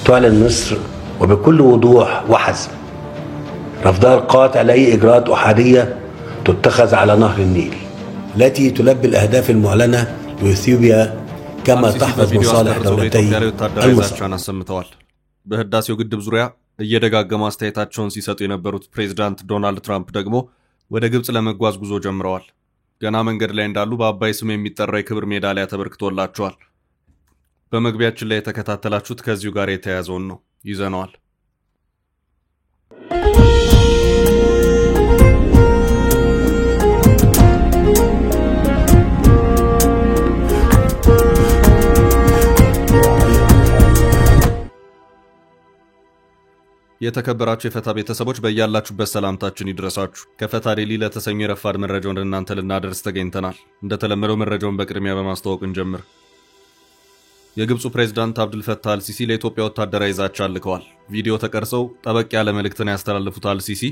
تعلن مصر وبكل وضوح وحزم رفضها القاطع لأي إجراءات أحادية تتخذ على نهر النيل التي تلبي الأهداف المعلنة لإثيوبيا كما تحفظ مصالح دولتي المستقبل. በህዳሴው ግድብ ዙሪያ እየደጋገሙ አስተያየታቸውን ሲሰጡ የነበሩት ፕሬዝዳንት ዶናልድ ትራምፕ ደግሞ ወደ ግብጽ ለመጓዝ ጉዞ ጀምረዋል። ገና መንገድ ላይ እንዳሉ በአባይ ስም የሚጠራ የክብር ሜዳሊያ ተበርክቶላቸዋል። በመግቢያችን ላይ የተከታተላችሁት ከዚሁ ጋር የተያያዘውን ነው ይዘነዋል። የተከበራችሁ የፈታ ቤተሰቦች በእያላችሁበት ሰላምታችን ይድረሳችሁ። ከፈታ ዴሊ ለተሰኙ የረፋድ መረጃውን እናንተ ልናደርስ ተገኝተናል። እንደተለመደው መረጃውን በቅድሚያ በማስተዋወቅ እንጀምር። የግብፁ ፕሬዝዳንት አብዱል ፈታህ አልሲሲ ለኢትዮጵያ ወታደራዊ ዛቻ ልከዋል። ቪዲዮ ተቀርጸው ጠበቅ ያለ መልእክትን ያስተላልፉት አልሲሲ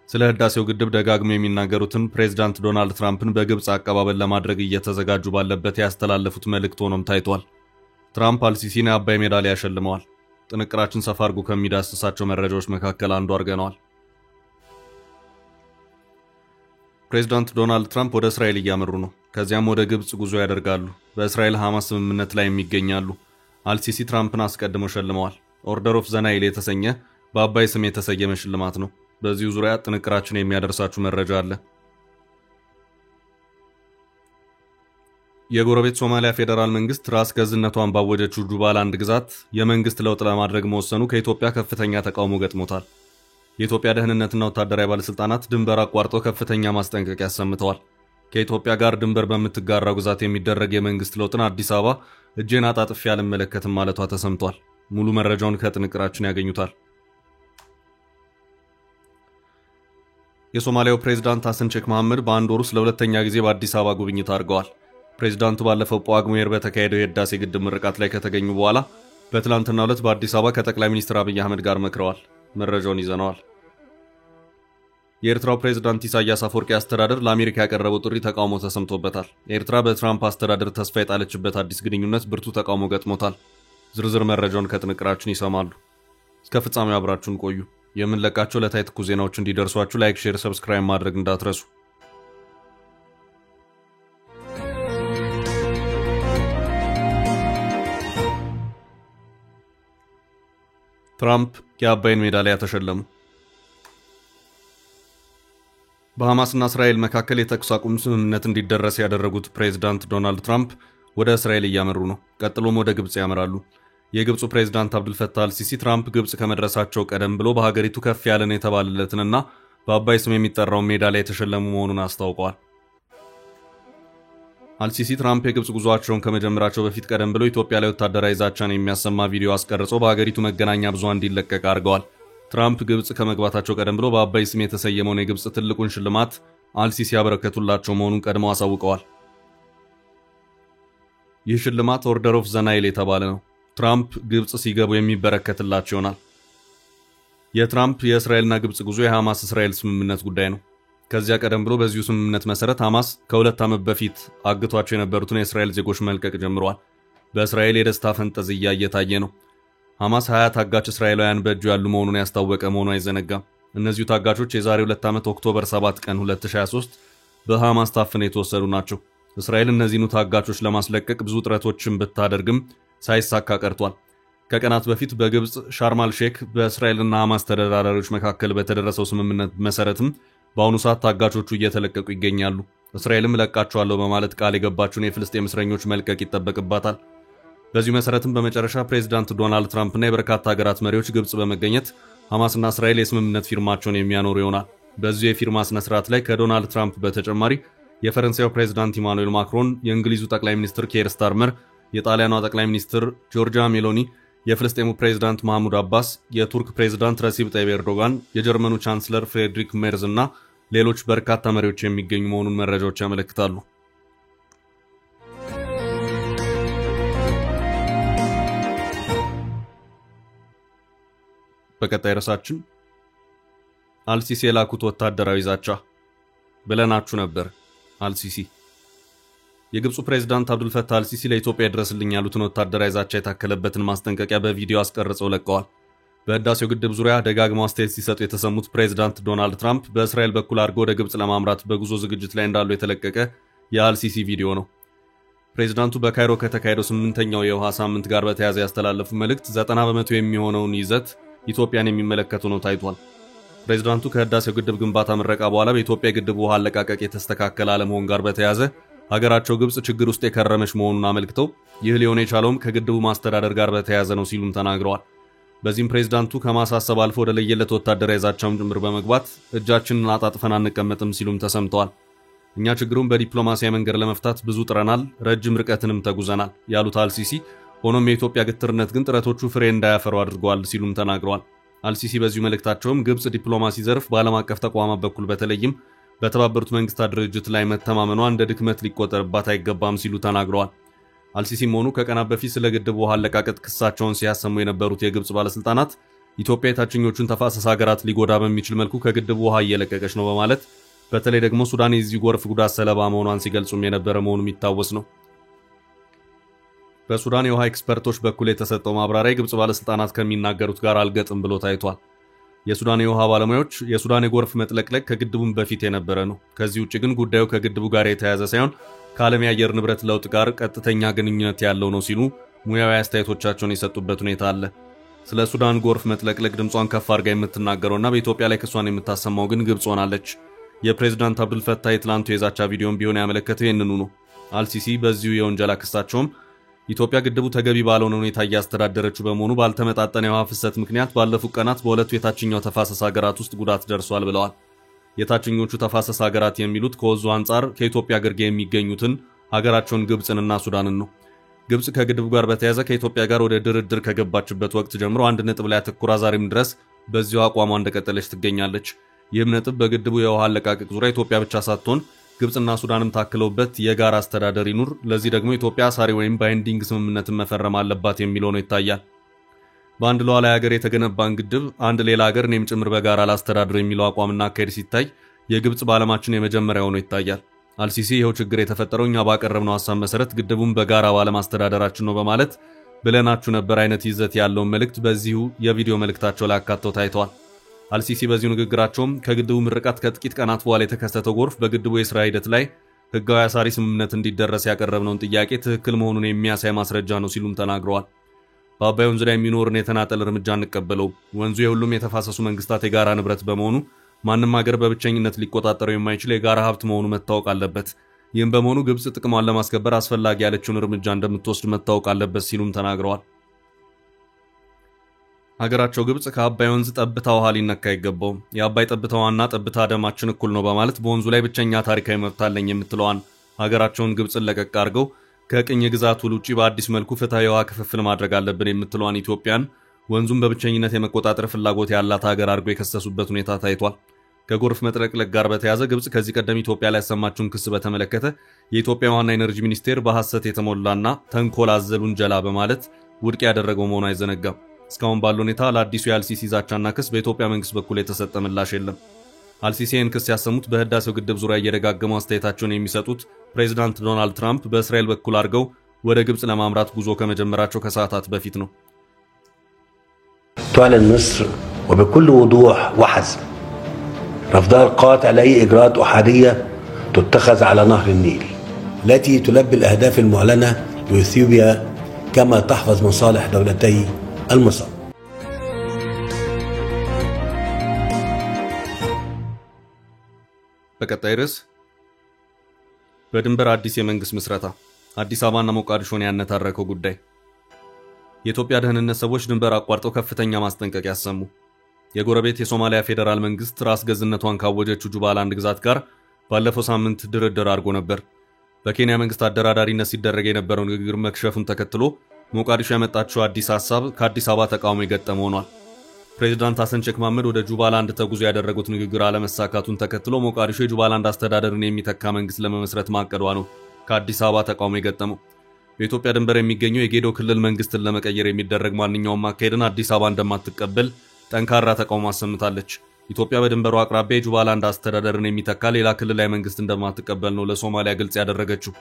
ስለ ህዳሴው ግድብ ደጋግመው የሚናገሩትን ፕሬዝዳንት ዶናልድ ትራምፕን በግብጽ አቀባበል ለማድረግ እየተዘጋጁ ባለበት ያስተላልፉት መልእክት ሆኖም ታይቷል። ትራምፕ አልሲሲን የአባይ ሜዳሊያ ያሸልመዋል። ጥንቅራችን ሰፋ አድርጎ ከሚዳስሳቸው መረጃዎች መካከል አንዱ አድርገናል። ፕሬዝዳንት ዶናልድ ትራምፕ ወደ እስራኤል እያመሩ ነው። ከዚያም ወደ ግብጽ ጉዞ ያደርጋሉ። በእስራኤል ሐማስ ስምምነት ላይ የሚገኛሉ። አልሲሲ ትራምፕን አስቀድመው ሸልመዋል። ኦርደር ኦፍ ዘ ናይል የተሰኘ በአባይ ስም የተሰየመ ሽልማት ነው። በዚሁ ዙሪያ ጥንቅራችን የሚያደርሳችሁ መረጃ አለ። የጎረቤት ሶማሊያ ፌደራል መንግስት ራስ ገዝነቷን ባወጀችው ጁባላንድ ግዛት የመንግስት ለውጥ ለማድረግ መወሰኑ ከኢትዮጵያ ከፍተኛ ተቃውሞ ገጥሞታል። የኢትዮጵያ ደህንነትና ወታደራዊ ባለስልጣናት ድንበር አቋርጠው ከፍተኛ ማስጠንቀቂያ አሰምተዋል። ከኢትዮጵያ ጋር ድንበር በምትጋራው ግዛት የሚደረግ የመንግስት ለውጥን አዲስ አበባ እጄን አጣጥፌ አልመለከትም ማለቷ ተሰምቷል። ሙሉ መረጃውን ከጥንቅራችን ያገኙታል። የሶማሊያው ፕሬዝዳንት ሐሰን ሼክ መሐመድ በአንድ ወር ውስጥ ለሁለተኛ ጊዜ በአዲስ አበባ ጉብኝት አድርገዋል። ፕሬዝዳንቱ ባለፈው ጳጉሜ ወር በተካሄደው የህዳሴ ግድብ ምርቃት ላይ ከተገኙ በኋላ በትላንትናው ዕለት በአዲስ አበባ ከጠቅላይ ሚኒስትር አብይ አህመድ ጋር መክረዋል። መረጃውን ይዘነዋል። የኤርትራው ፕሬዝዳንት ኢሳያስ አፈወርቂ አስተዳደር ለአሜሪካ ያቀረበው ጥሪ ተቃውሞ ተሰምቶበታል። ኤርትራ በትራምፕ አስተዳደር ተስፋ የጣለችበት አዲስ ግንኙነት ብርቱ ተቃውሞ ገጥሞታል። ዝርዝር መረጃውን ከጥንቅራችን ይሰማሉ። እስከ ፍጻሜው አብራችሁን ቆዩ። የምንለቃቸው ለታይ ትኩስ ዜናዎች እንዲደርሷችሁ ላይክ፣ ሼር፣ ሰብስክራይብ ማድረግ እንዳትረሱ። ትራምፕ የአባይን ሜዳሊያ ተሸለሙ። በሐማስና እስራኤል መካከል የተኩስ አቁም ስምምነት እንዲደረስ ያደረጉት ፕሬዝዳንት ዶናልድ ትራምፕ ወደ እስራኤል እያመሩ ነው። ቀጥሎም ወደ ግብጽ ያመራሉ። የግብፁ ፕሬዝዳንት አብዱል ፈታህ አልሲሲ ትራምፕ ግብጽ ከመድረሳቸው ቀደም ብሎ በሀገሪቱ ከፍ ያለን የተባለለትንና በአባይ ስም የሚጠራውን ሜዳሊያ የተሸለሙ መሆኑን አስታውቀዋል። አልሲሲ ትራምፕ የግብጽ ጉዟቸውን ከመጀመራቸው በፊት ቀደም ብሎ ኢትዮጵያ ላይ ወታደራዊ ዛቻን የሚያሰማ ቪዲዮ አስቀርጸው በሀገሪቱ መገናኛ ብዙሃን እንዲለቀቅ አድርገዋል። ትራምፕ ግብጽ ከመግባታቸው ቀደም ብሎ በአባይ ስም የተሰየመውን የግብጽ ትልቁን ሽልማት አልሲሲ ያበረከቱላቸው መሆኑን ቀድመው አሳውቀዋል። ይህ ሽልማት ኦርደር ኦፍ ዘ ናይል የተባለ ነው። ትራምፕ ግብጽ ሲገቡ የሚበረከትላቸው ይሆናል። የትራምፕ የእስራኤልና ግብጽ ጉዞ የሐማስ እስራኤል ስምምነት ጉዳይ ነው። ከዚያ ቀደም ብሎ በዚሁ ስምምነት መሰረት ሐማስ ከ2 ዓመት በፊት አግቷቸው የነበሩትን የእስራኤል ዜጎች መልቀቅ ጀምሯል። በእስራኤል የደስታ ፈንጠዝያ እየታየ ነው። ሐማስ 20 ታጋች እስራኤላውያን በእጁ ያሉ መሆኑን ያስታወቀ መሆኑ አይዘነጋም። እነዚሁ ታጋቾች የዛሬ 2 ዓመት ኦክቶበር 7 ቀን 2023 በሐማስ ታፍነው የተወሰዱ ናቸው። እስራኤል እነዚህኑ ታጋቾች ለማስለቀቅ ብዙ ጥረቶችን ብታደርግም ሳይሳካ ቀርቷል። ከቀናት በፊት በግብጽ ሻርም አል-ሼክ በእስራኤልና ሐማስ ተደራዳሪዎች መካከል በተደረሰው ስምምነት መሰረትም በአሁኑ ሰዓት ታጋቾቹ እየተለቀቁ ይገኛሉ። እስራኤልም ለቃቸዋለሁ በማለት ቃል የገባቸውን የፍልስጤም እስረኞች መልቀቅ ይጠበቅባታል። በዚሁ መሰረትም በመጨረሻ ፕሬዝዳንት ዶናልድ ትራምፕና የበርካታ ሀገራት መሪዎች ግብጽ በመገኘት ሐማስና እስራኤል የስምምነት ፊርማቸውን የሚያኖሩ ይሆናል። በዚሁ የፊርማ ስነ ስርዓት ላይ ከዶናልድ ትራምፕ በተጨማሪ የፈረንሳዩ ፕሬዝዳንት ኢማኑኤል ማክሮን፣ የእንግሊዙ ጠቅላይ ሚኒስትር ኬር ስታርመር፣ የጣሊያኗ ጠቅላይ ሚኒስትር ጆርጂያ ሜሎኒ፣ የፍልስጤሙ ፕሬዝዳንት ማህሙድ አባስ፣ የቱርክ ፕሬዝዳንት ረሲብ ጣይብ ኤርዶጋን፣ የጀርመኑ ቻንስለር ፍሬድሪክ ሜርዝ እና ሌሎች በርካታ መሪዎች የሚገኙ መሆኑን መረጃዎች ያመለክታሉ። በቀጣይ ርዕሳችን አልሲሲ የላኩት ወታደራዊ ዛቻ ብለናችሁ ነበር። አልሲሲ የግብፁ ፕሬዝዳንት አብዱል ፈታህ አልሲሲ ለኢትዮጵያ ድረስልኝ ያሉትን ወታደራዊ ዛቻ የታከለበትን ማስጠንቀቂያ በቪዲዮ አስቀርጸው ለቀዋል። በህዳሴው ግድብ ዙሪያ ደጋግመው አስተያየት ሲሰጡ የተሰሙት ፕሬዝዳንት ዶናልድ ትራምፕ በእስራኤል በኩል አድርገው ወደ ግብፅ ለማምራት በጉዞ ዝግጅት ላይ እንዳሉ የተለቀቀ የአልሲሲ ቪዲዮ ነው። ፕሬዝዳንቱ በካይሮ ከተካሄደው 8ኛው የውሃ ሳምንት ጋር በተያያዘ ያስተላለፉ መልእክት 90% የሚሆነውን ይዘት ኢትዮጵያን የሚመለከቱ ነው ታይቷል። ፕሬዝዳንቱ ከህዳሴው ግድብ ግንባታ ምረቃ በኋላ በኢትዮጵያ የግድብ ውሃ አለቃቀቅ የተስተካከለ አለመሆን ጋር በተያያዘ ሀገራቸው ግብፅ ችግር ውስጥ የከረመች መሆኑን አመልክተው ይህ ሊሆን የቻለውም ከግድቡ ማስተዳደር ጋር በተያያዘ ነው ሲሉም ተናግረዋል። በዚህም ፕሬዝዳንቱ ከማሳሰብ አልፎ ወደ ለየለት ወታደራዊ ዛቻም ጭምር በመግባት እጃችንን አጣጥፈን አንቀመጥም ሲሉም ተሰምተዋል። እኛ ችግሩን በዲፕሎማሲያዊ መንገድ ለመፍታት ብዙ ጥረናል፣ ረጅም ርቀትንም ተጉዘናል ያሉት አልሲሲ ሆኖም የኢትዮጵያ ግትርነት ግን ጥረቶቹ ፍሬ እንዳያፈሩ አድርገዋል ሲሉም ተናግረዋል። አልሲሲ በዚሁ መልእክታቸውም ግብፅ ዲፕሎማሲ ዘርፍ በዓለም አቀፍ ተቋማት በኩል በተለይም በተባበሩት መንግስታት ድርጅት ላይ መተማመኗ እንደ ድክመት ሊቆጠርባት አይገባም ሲሉ ተናግረዋል። አልሲሲም ሆኑ ከቀናት በፊት ስለ ግድቡ ውሃ አለቃቀቅ ክሳቸውን ሲያሰሙ የነበሩት የግብፅ ባለስልጣናት ኢትዮጵያ የታችኞቹን ተፋሰስ ሀገራት ሊጎዳ በሚችል መልኩ ከግድቡ ውሃ እየለቀቀች ነው በማለት በተለይ ደግሞ ሱዳን የዚህ ጎርፍ ጉዳት ሰለባ መሆኗን ሲገልጹም የነበረ መሆኑ የሚታወስ ነው። በሱዳን የውሃ ኤክስፐርቶች በኩል የተሰጠው ማብራሪያ የግብፅ ባለስልጣናት ከሚናገሩት ጋር አልገጥም ብሎ ታይቷል። የሱዳን የውሃ ባለሙያዎች የሱዳን የጎርፍ መጥለቅለቅ ከግድቡም በፊት የነበረ ነው፣ ከዚህ ውጭ ግን ጉዳዩ ከግድቡ ጋር የተያያዘ ሳይሆን ከዓለም የአየር ንብረት ለውጥ ጋር ቀጥተኛ ግንኙነት ያለው ነው ሲሉ ሙያዊ አስተያየቶቻቸውን የሰጡበት ሁኔታ አለ። ስለ ሱዳን ጎርፍ መጥለቅለቅ ድምጿን ከፍ አድርጋ የምትናገረውና በኢትዮጵያ ላይ ክሷን የምታሰማው ግን ግብፅ ሆናለች። የፕሬዝዳንት አብዱል ፈታህ የትላንቱ የዛቻ ቪዲዮን ቢሆን ያመለከተው ይህንኑ ነው። አልሲሲ በዚሁ የወንጀላ ክሳቸውም ኢትዮጵያ ግድቡ ተገቢ ባልሆነ ሁኔታ እያስተዳደረችው በመሆኑ ባልተመጣጠነ የውሃ ፍሰት ምክንያት ባለፉት ቀናት በሁለቱ የታችኛው ተፋሰስ ሀገራት ውስጥ ጉዳት ደርሷል ብለዋል። የታችኞቹ ተፋሰስ ሀገራት የሚሉት ከወንዙ አንጻር ከኢትዮጵያ ግርጌ የሚገኙትን ሀገራቸውን ግብፅንና ሱዳንን ነው። ግብፅ ከግድቡ ጋር በተያያዘ ከኢትዮጵያ ጋር ወደ ድርድር ከገባችበት ወቅት ጀምሮ አንድ ነጥብ ላይ አተኩራ ዛሬም ድረስ በዚሁ አቋሟ እንደቀጠለች ትገኛለች። ይህም ነጥብ በግድቡ የውሃ አለቃቀቅ ዙሪያ ኢትዮጵያ ብቻ ሳትሆን ግብፅና ሱዳንም ታክለውበት የጋራ አስተዳደር ይኑር፣ ለዚህ ደግሞ ኢትዮጵያ አሳሪ ወይም ባይንዲንግ ስምምነትን መፈረም አለባት የሚለው ነው ይታያል። በአንድ ሉዓላዊ ሀገር የተገነባን ግድብ አንድ ሌላ ሀገር እኔም ጭምር በጋራ ላስተዳድር የሚለው አቋምና አካሄድ ሲታይ የግብፅ በዓለማችን የመጀመሪያ ሆኖ ይታያል። አልሲሲ ይኸው ችግር የተፈጠረው እኛ ባቀረብነው ሀሳብ መሰረት ግድቡን በጋራ ባለማስተዳደራችን ነው በማለት ብለናችሁ ነበር አይነት ይዘት ያለውን መልእክት በዚሁ የቪዲዮ መልእክታቸው ላይ አካተው ታይተዋል። አልሲሲ በዚሁ ንግግራቸውም ከግድቡ ምርቃት ከጥቂት ቀናት በኋላ የተከሰተው ጎርፍ በግድቡ የሥራ ሂደት ላይ ሕጋዊ አሳሪ ስምምነት እንዲደረስ ያቀረብነውን ጥያቄ ትክክል መሆኑን የሚያሳይ ማስረጃ ነው ሲሉም ተናግረዋል። በአባይ ወንዝ ላይ የሚኖርን የተናጠል እርምጃ እንቀበለው፣ ወንዙ የሁሉም የተፋሰሱ መንግስታት የጋራ ንብረት በመሆኑ ማንም ሀገር በብቸኝነት ሊቆጣጠረው የማይችል የጋራ ሀብት መሆኑ መታወቅ አለበት። ይህም በመሆኑ ግብፅ ጥቅሟን ለማስከበር አስፈላጊ ያለችውን እርምጃ እንደምትወስድ መታወቅ አለበት ሲሉም ተናግረዋል። ሀገራቸው ግብፅ ከአባይ ወንዝ ጠብታ ውሃ ሊነካ አይገባውም፣ የአባይ ጠብታ ውሃና ጠብታ ደማችን እኩል ነው በማለት በወንዙ ላይ ብቸኛ ታሪካዊ መብት አለኝ የምትለዋን ሀገራቸውን ግብፅን ለቀቅ አድርገው ከቅኝ ግዛት ውል ውጪ በአዲስ መልኩ ፍትሐዊ የውሃ ክፍፍል ማድረግ አለብን የምትለዋን ኢትዮጵያን ወንዙን በብቸኝነት የመቆጣጠር ፍላጎት ያላት ሀገር አድርገው የከሰሱበት ሁኔታ ታይቷል። ከጎርፍ መጥለቅለቅ ጋር በተያያዘ ግብፅ ከዚህ ቀደም ኢትዮጵያ ላይ ያሰማችውን ክስ በተመለከተ የኢትዮጵያ ዋና ኢነርጂ ሚኒስቴር በሐሰት የተሞላና ተንኮል አዘል ውንጀላ በማለት ውድቅ ያደረገው መሆኑ አይዘነጋም። እስካሁን ባለው ሁኔታ ለአዲሱ የአልሲሲ ዛቻና ክስ በኢትዮጵያ መንግስት በኩል የተሰጠ ምላሽ የለም። አልሲሲን ክስ ያሰሙት በህዳሴው ግድብ ዙሪያ እየደጋገሙ አስተያየታቸውን የሚሰጡት ፕሬዝዳንት ዶናልድ ትራምፕ በእስራኤል በኩል አድርገው ወደ ግብፅ ለማምራት ጉዞ ከመጀመራቸው ከሰዓታት በፊት ነው። تعلن مصر وبكل وضوح وحزم رفضها القاطع لأي إجراءات أحادية تتخذ على نهر النيل التي تلبي الأهداف المعلنة لإثيوبيا كما تحفظ مصالح دولتي المصر. በቀጣይ ርዕስ በድንበር አዲስ የመንግስት ምስረታ አዲስ አበባና ሞቃዲሾን ያነታረከው ጉዳይ። የኢትዮጵያ ደህንነት ሰዎች ድንበር አቋርጠው ከፍተኛ ማስጠንቀቂያ ያሰሙ። የጎረቤት የሶማሊያ ፌዴራል መንግስት ራስ ገዝነቷን ካወጀችው ጁባላንድ ግዛት ጋር ባለፈው ሳምንት ድርድር አድርጎ ነበር። በኬንያ መንግስት አደራዳሪነት ሲደረግ የነበረው ንግግር መክሸፉን ተከትሎ ሞቃዲሾ ያመጣችው አዲስ ሐሳብ ከአዲስ አበባ ተቃውሞ የገጠመው ሆኗል። ፕሬዝዳንት ሐሰን ሼክ መሐመድ ወደ ጁባላንድ ተጉዞ ያደረጉት ንግግር አለመሳካቱን ተከትሎ ሞቃዲሾ የጁባላንድ አስተዳደርን የሚተካ መንግስት ለመመስረት ማቀዷ ነው ከአዲስ አበባ ተቃውሞ የገጠመው። በኢትዮጵያ ድንበር የሚገኘው የጌዶ ክልል መንግስትን ለመቀየር የሚደረግ ማንኛውም አካሄድን አዲስ አበባ እንደማትቀበል ጠንካራ ተቃውሞ አሰምታለች። ኢትዮጵያ በድንበሩ አቅራቢያ የጁባላንድ አስተዳደርን የሚተካ ሌላ ክልላዊ መንግስት እንደማትቀበል ነው ለሶማሊያ ግልጽ ያደረገችው።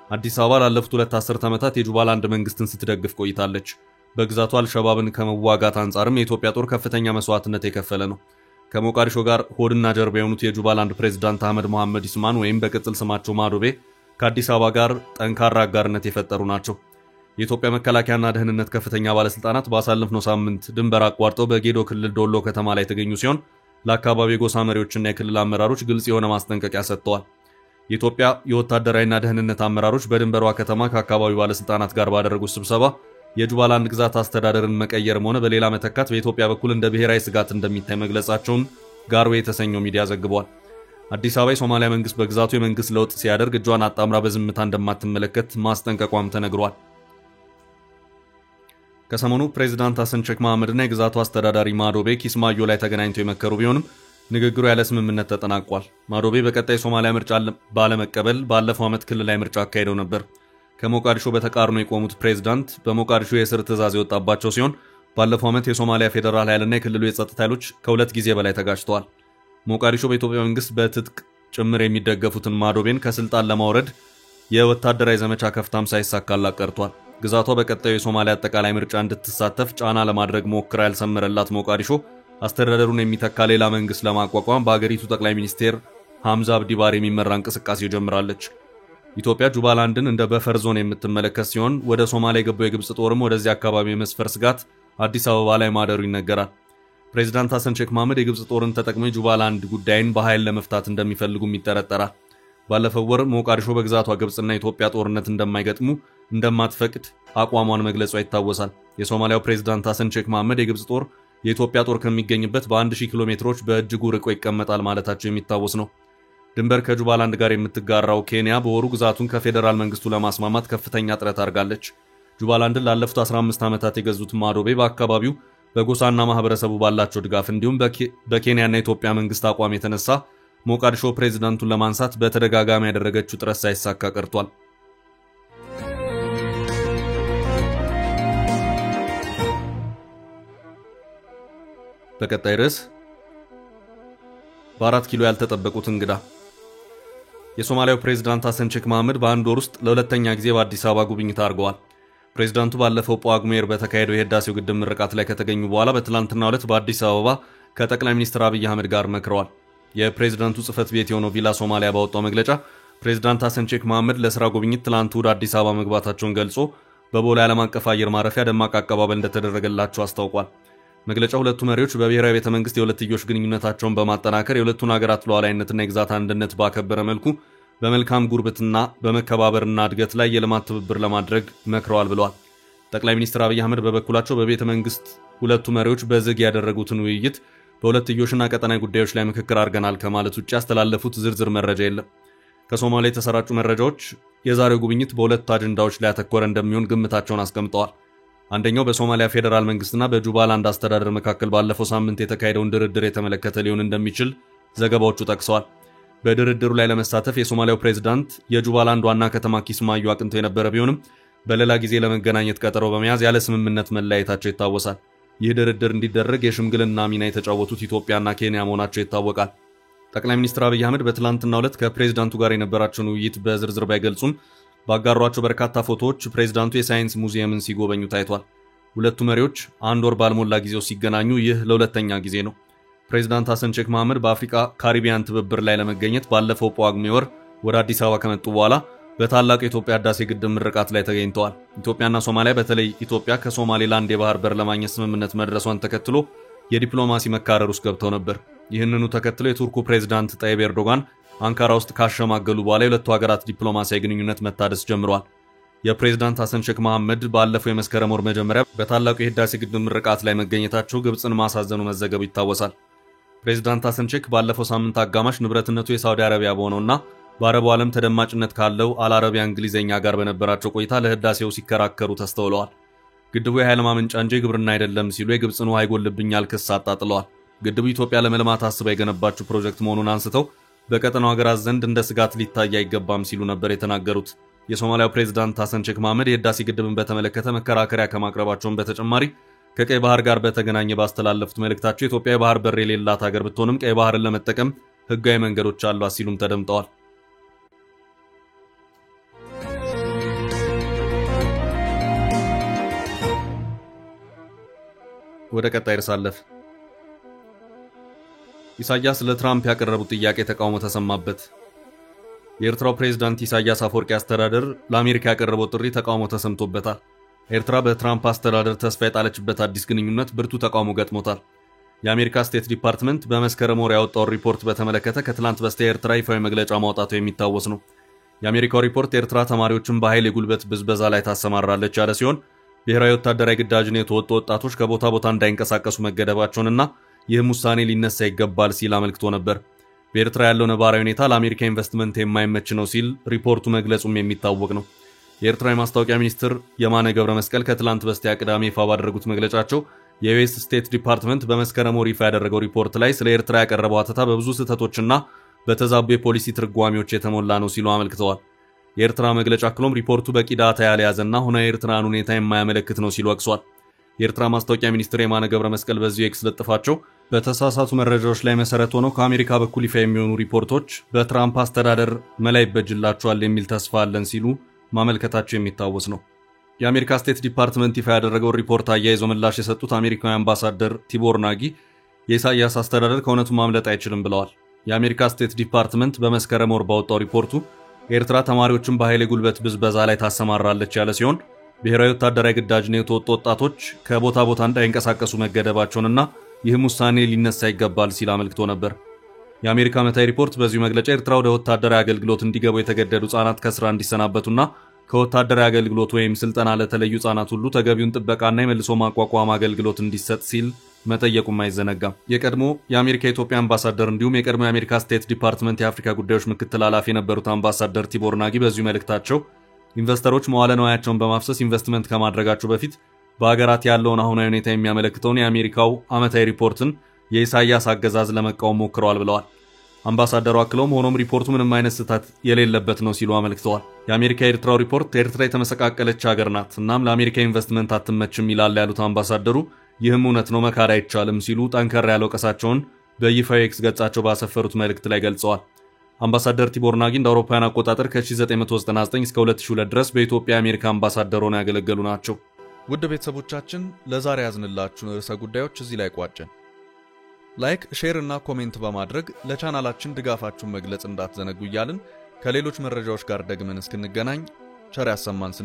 አዲስ አበባ ላለፉት 2 አስርት ዓመታት የጁባላንድ መንግስትን ስትደግፍ ቆይታለች። በግዛቱ አልሸባብን ከመዋጋት አንጻርም የኢትዮጵያ ጦር ከፍተኛ መስዋዕትነት የከፈለ ነው። ከሞቃዲሾ ጋር ሆድና ጀርባ የሆኑት የጁባላንድ ፕሬዝዳንት አህመድ መሐመድ ኢስማን ወይም በቅጽል ስማቸው ማዶቤ ከአዲስ አበባ ጋር ጠንካራ አጋርነት የፈጠሩ ናቸው። የኢትዮጵያ መከላከያና ደህንነት ከፍተኛ ባለስልጣናት ባሳለፍነው ሳምንት ድንበር አቋርጠው በጌዶ ክልል ዶሎ ከተማ ላይ የተገኙ ሲሆን ለአካባቢው የጎሳ መሪዎችና የክልል አመራሮች ግልጽ የሆነ ማስጠንቀቂያ ሰጥተዋል። የኢትዮጵያ የወታደራዊና ደህንነት አመራሮች በድንበሯ ከተማ ከአካባቢው ባለስልጣናት ጋር ባደረጉት ስብሰባ የጁባላንድ ግዛት አስተዳደርን መቀየርም ሆነ በሌላ መተካት በኢትዮጵያ በኩል እንደ ብሔራዊ ስጋት እንደሚታይ መግለጻቸውን ጋርዌ የተሰኘው ሚዲያ ዘግቧል። አዲስ አበባ የሶማሊያ መንግስት በግዛቱ የመንግስት ለውጥ ሲያደርግ እጇን አጣምራ በዝምታ እንደማትመለከት ማስጠንቀቋም ተነግሯል። ከሰሞኑ ፕሬዝዳንት ሐሰን ሼክ መሐመድና የግዛቱ አስተዳዳሪ ማዶቤ ኪስማዮ ላይ ተገናኝተው የመከሩ ቢሆንም ንግግሩ ያለ ስምምነት ተጠናቋል። ማዶቤ በቀጣይ ሶማሊያ ምርጫ ባለመቀበል ባለፈው ዓመት ክልላዊ ምርጫ አካሄደው ነበር። ከሞቃዲሾ በተቃርኖ የቆሙት ፕሬዝዳንት በሞቃዲሾ የእስር ትዕዛዝ የወጣባቸው ሲሆን ባለፈው ዓመት የሶማሊያ ፌዴራል ኃይልና የክልሉ የጸጥታ ኃይሎች ከ2 ጊዜ በላይ ተጋጭተዋል። ሞቃዲሾ በኢትዮጵያ መንግስት በትጥቅ ጭምር የሚደገፉትን ማዶቤን ከስልጣን ለማውረድ የወታደራዊ ዘመቻ ከፍታም ሳይሳካላት ቀርቷል። ግዛቷ በቀጣዩ የሶማሊያ አጠቃላይ ምርጫ እንድትሳተፍ ጫና ለማድረግ ሞክራ ያልሰመረላት ሞቃዲሾ አስተዳደሩን የሚተካ ሌላ መንግስት ለማቋቋም በአገሪቱ ጠቅላይ ሚኒስቴር ሐምዛ አብዲ ባሬ የሚመራ እንቅስቃሴ ጀምራለች። ኢትዮጵያ ጁባላንድን እንደ በፈር ዞን የምትመለከት ሲሆን ወደ ሶማሊያ የገባው የግብጽ ጦርም ወደዚህ አካባቢ የመስፈር ስጋት አዲስ አበባ ላይ ማደሩ ይነገራል። ፕሬዝዳንት ሐሰን ሼክ መሐመድ የግብጽ ጦርን ተጠቅመው የጁባላንድ ጉዳይን በኃይል ለመፍታት እንደሚፈልጉም ይጠረጠራል። ባለፈው ወር ሞቃዲሾ በግዛቷ ግብጽና ኢትዮጵያ ጦርነት እንደማይገጥሙ እንደማትፈቅድ አቋሟን መግለጿ ይታወሳል። የሶማሊያው ፕሬዝዳንት ሐሰን ሼክ መሐመድ የግብጽ ጦር የኢትዮጵያ ጦር ከሚገኝበት በ1000 ኪሎ ሜትሮች በእጅጉ ርቆ ይቀመጣል ማለታቸው የሚታወስ ነው። ድንበር ከጁባላንድ ጋር የምትጋራው ኬንያ በወሩ ግዛቱን ከፌዴራል መንግስቱ ለማስማማት ከፍተኛ ጥረት አድርጋለች። ጁባላንድን ላለፉት 15 ዓመታት የገዙት ማዶቤ በአካባቢው በጎሳና ማህበረሰቡ ባላቸው ድጋፍ እንዲሁም በኬንያና ኢትዮጵያ መንግስት አቋም የተነሳ ሞቃዲሾ ፕሬዝዳንቱን ለማንሳት በተደጋጋሚ ያደረገችው ጥረት ሳይሳካ ቀርቷል። በቀጣይ ርዕስ በ4 ኪሎ ያልተጠበቁት እንግዳ። የሶማሊያው ፕሬዝዳንት ሐሰን ሼክ መሐመድ በአንድ ወር ውስጥ ለሁለተኛ ጊዜ በአዲስ አበባ ጉብኝት አድርገዋል። ፕሬዝዳንቱ ባለፈው ጳጉሜ በተካሄደው የህዳሴው ግድብ ምርቃት ላይ ከተገኙ በኋላ በትላንትናው ዕለት በአዲስ አበባ ከጠቅላይ ሚኒስትር አብይ አህመድ ጋር መክረዋል። የፕሬዝዳንቱ ጽህፈት ቤት የሆነው ቪላ ሶማሊያ ባወጣው መግለጫ ፕሬዝዳንት ሐሰን ሼክ መሐመድ ለሥራ ጉብኝት ትላንት ወደ አዲስ አበባ መግባታቸውን ገልጾ በቦሌ ዓለም አቀፍ አየር ማረፊያ ደማቅ አቀባበል እንደተደረገላቸው አስታውቋል። መግለጫው ሁለቱ መሪዎች በብሔራዊ ቤተ መንግስት የሁለትዮሽ ግንኙነታቸውን በማጠናከር የሁለቱን ሀገራት ሉዓላዊነትና የግዛት አንድነት ባከበረ መልኩ በመልካም ጉርብትና በመከባበርና እድገት ላይ የልማት ትብብር ለማድረግ መክረዋል ብለዋል። ጠቅላይ ሚኒስትር አብይ አህመድ በበኩላቸው በቤተ መንግስት ሁለቱ መሪዎች በዝግ ያደረጉትን ውይይት በሁለትዮሽና ቀጠናዊ ጉዳዮች ላይ ምክክር አድርገናል ከማለት ውጭ ያስተላለፉት ዝርዝር መረጃ የለም። ከሶማሊያ የተሰራጩ መረጃዎች የዛሬው ጉብኝት በሁለት አጀንዳዎች ላይ ያተኮረ እንደሚሆን ግምታቸውን አስቀምጠዋል። አንደኛው በሶማሊያ ፌዴራል መንግስትና በጁባላንድ አስተዳደር መካከል ባለፈው ሳምንት የተካሄደውን ድርድር የተመለከተ ሊሆን እንደሚችል ዘገባዎቹ ጠቅሰዋል። በድርድሩ ላይ ለመሳተፍ የሶማሊያው ፕሬዝዳንት የጁባላንድ ዋና ከተማ ኪስማዮ አቅንተው የነበረ ቢሆንም በሌላ ጊዜ ለመገናኘት ቀጠሮ በመያዝ ያለ ስምምነት መለያየታቸው ይታወሳል። ይህ ድርድር እንዲደረግ የሽምግልና ሚና የተጫወቱት ኢትዮጵያና ኬንያ መሆናቸው ይታወቃል። ጠቅላይ ሚኒስትር አብይ አህመድ በትላንትናው ዕለት ከፕሬዝዳንቱ ጋር የነበራቸውን ውይይት በዝርዝር ባይገልጹም ባጋሯቸው በርካታ ፎቶዎች ፕሬዝዳንቱ የሳይንስ ሙዚየምን ሲጎበኙ ታይቷል። ሁለቱ መሪዎች አንድ ወር ባልሞላ ጊዜው ሲገናኙ ይህ ለሁለተኛ ጊዜ ነው። ፕሬዝዳንት ሐሰን ሼክ መሐመድ በአፍሪካ ካሪቢያን ትብብር ላይ ለመገኘት ባለፈው ጳጉሜ ወር ወደ አዲስ አበባ ከመጡ በኋላ በታላቁ የኢትዮጵያ ህዳሴ ግድብ ምርቃት ላይ ተገኝተዋል። ኢትዮጵያና ሶማሊያ በተለይ ኢትዮጵያ ከሶማሌላንድ የባህር በር ለማግኘት ስምምነት መድረሷን ተከትሎ የዲፕሎማሲ መካረር ውስጥ ገብተው ነበር። ይህንኑ ተከትሎ የቱርኩ ፕሬዝዳንት ጣይብ ኤርዶጋን አንካራ ውስጥ ካሸማገሉ በኋላ የሁለቱ ሀገራት ዲፕሎማሲያዊ ግንኙነት መታደስ ጀምሯል። የፕሬዝዳንት ሐሰን ሼክ መሐመድ ባለፈው የመስከረም ወር መጀመሪያ በታላቁ የህዳሴ ግድብ ምርቃት ላይ መገኘታቸው ግብጽን ማሳዘኑ መዘገቡ ይታወሳል። ፕሬዝዳንት ሐሰን ሼክ ባለፈው ሳምንት አጋማሽ ንብረትነቱ የሳውዲ አረቢያ በሆነውና በአረቡ ዓለም ተደማጭነት ካለው አልአረቢያ እንግሊዘኛ ጋር በነበራቸው ቆይታ ለህዳሴው ሲከራከሩ ተስተውለዋል። ግድቡ የኃይል ማመንጫ እንጂ ግብርና አይደለም ሲሉ የግብጽን ውሃ ይጎልብኛል ክስ አጣጥለዋል። ግድቡ ኢትዮጵያ ለመልማት አስባ የገነባችው ፕሮጀክት መሆኑን አንስተው በቀጠናው ሀገራት ዘንድ እንደ ስጋት ሊታይ አይገባም ሲሉ ነበር የተናገሩት። የሶማሊያው ፕሬዝዳንት ሐሰን ሼክ መሐመድ የህዳሴ ግድብን በተመለከተ መከራከሪያ ከማቅረባቸውን በተጨማሪ ከቀይ ባህር ጋር በተገናኘ ባስተላለፉት መልእክታቸው ኢትዮጵያ የባህር በር የሌላት ሀገር ብትሆንም ቀይ ባህርን ለመጠቀም ህጋዊ መንገዶች አሏት ሲሉም ተደምጠዋል። ወደ ቀጣይ ርዕስ አለፍ። ኢሳያስ ለትራምፕ ያቀረቡት ጥያቄ ተቃውሞ ተሰማበት። የኤርትራው ፕሬዝዳንት ኢሳያስ አፈወርቂ አስተዳደር ለአሜሪካ ያቀረበው ጥሪ ተቃውሞ ተሰምቶበታል። ኤርትራ በትራምፕ አስተዳደር ተስፋ የጣለችበት አዲስ ግንኙነት ብርቱ ተቃውሞ ገጥሞታል። የአሜሪካ ስቴት ዲፓርትመንት በመስከረም ወር ያወጣው ሪፖርት በተመለከተ ከትላንት በስቲያ ኤርትራ ይፋዊ መግለጫ ማውጣቱ የሚታወስ ነው። የአሜሪካው ሪፖርት ኤርትራ ተማሪዎችን በኃይል የጉልበት ብዝበዛ ላይ ታሰማራለች ያለ ሲሆን ብሔራዊ ወታደራዊ ግዳጅን የተወጡ ወጣቶች ከቦታ ቦታ እንዳይንቀሳቀሱ መገደባቸውንና ይህም ውሳኔ ሊነሳ ይገባል ሲል አመልክቶ ነበር። በኤርትራ ያለው ነባራዊ ሁኔታ ለአሜሪካ ኢንቨስትመንት የማይመች ነው ሲል ሪፖርቱ መግለጹም የሚታወቅ ነው። የኤርትራ የማስታወቂያ ሚኒስትር የማነ ገብረ መስቀል ከትላንት በስቲያ ቅዳሜ ይፋ ባደረጉት መግለጫቸው የዩኤስ ስቴት ዲፓርትመንት በመስከረም ወር ይፋ ያደረገው ሪፖርት ላይ ስለ ኤርትራ ያቀረበው አተታ በብዙ ስህተቶችና በተዛቡ የፖሊሲ ትርጓሜዎች የተሞላ ነው ሲሉ አመልክተዋል። የኤርትራ መግለጫ አክሎም ሪፖርቱ በቂ ዳታ ያልያዘና ሆነ የኤርትራን ሁኔታ የማያመለክት ነው ሲሉ ወቅሷል። የኤርትራ ማስታወቂያ ሚኒስትር የማነ ገብረ መስቀል በዚሁ ኤክስ ለጥፋቸው በተሳሳቱ መረጃዎች ላይ መሰረት ሆነው ከአሜሪካ በኩል ይፋ የሚሆኑ ሪፖርቶች በትራምፕ አስተዳደር መላ ይበጅላቸዋል የሚል ተስፋ አለን ሲሉ ማመልከታቸው የሚታወስ ነው። የአሜሪካ ስቴት ዲፓርትመንት ይፋ ያደረገው ሪፖርት አያይዞ ምላሽ የሰጡት አሜሪካዊ አምባሳደር ቲቦር ናጊ የኢሳያስ አስተዳደር ከእውነቱ ማምለጥ አይችልም ብለዋል። የአሜሪካ ስቴት ዲፓርትመንት በመስከረም ወር ባወጣው ሪፖርቱ ኤርትራ ተማሪዎችን በኃይል የጉልበት ብዝበዛ ላይ ታሰማራለች ያለ ሲሆን ብሔራዊ ወታደራዊ ግዳጅን የተወጡ ወጣቶች ከቦታ ቦታ እንዳይንቀሳቀሱ መገደባቸውንና ይህም ውሳኔ ሊነሳ ይገባል ሲል አመልክቶ ነበር። የአሜሪካ ዓመታዊ ሪፖርት በዚሁ መግለጫ ኤርትራ ወደ ወታደራዊ አገልግሎት እንዲገቡ የተገደዱ ሕፃናት ከስራ እንዲሰናበቱና ከወታደራዊ አገልግሎት ወይም ስልጠና ለተለዩ ሕፃናት ሁሉ ተገቢውን ጥበቃና የመልሶ ማቋቋም አገልግሎት እንዲሰጥ ሲል መጠየቁም አይዘነጋም። የቀድሞ የአሜሪካ ኢትዮጵያ አምባሳደር እንዲሁም የቀድሞ የአሜሪካ ስቴት ዲፓርትመንት የአፍሪካ ጉዳዮች ምክትል ኃላፊ የነበሩት አምባሳደር ቲቦር ናጊ በዚሁ መልእክታቸው ኢንቨስተሮች መዋለ ንዋያቸውን በማፍሰስ ኢንቨስትመንት ከማድረጋቸው በፊት በሀገራት ያለውን አሁናዊ ሁኔታ የሚያመለክተውን የአሜሪካው ዓመታዊ ሪፖርትን የኢሳያስ አገዛዝ ለመቃወም ሞክረዋል ብለዋል። አምባሳደሩ አክለውም ሆኖም ሪፖርቱ ምንም አይነት ስህተት የሌለበት ነው ሲሉ አመልክተዋል። የአሜሪካ የኤርትራው ሪፖርት ኤርትራ የተመሰቃቀለች ሀገር ናት፣ እናም ለአሜሪካ ኢንቨስትመንት አትመችም ይላል ያሉት አምባሳደሩ ይህም እውነት ነው፣ መካድ አይቻልም ሲሉ ጠንከር ያለ ወቀሳቸውን በይፋዊ ኤክስ ገጻቸው ባሰፈሩት መልእክት ላይ ገልጸዋል። አምባሳደር ቲቦር ናጊ እንደ አውሮፓውያን አቆጣጠር ከ1999 እስከ 2002 ድረስ በኢትዮጵያ የአሜሪካ አምባሳደር ሆነው ያገለገሉ ናቸው። ውድ ቤተሰቦቻችን ለዛሬ ያዝንላችሁን ርዕሰ ጉዳዮች እዚህ ላይ ቋጨን። ላይክ፣ ሼር እና ኮሜንት በማድረግ ለቻናላችን ድጋፋችሁን መግለጽ እንዳትዘነጉ እያልን ከሌሎች መረጃዎች ጋር ደግመን እስክንገናኝ ቸር ያሰማን።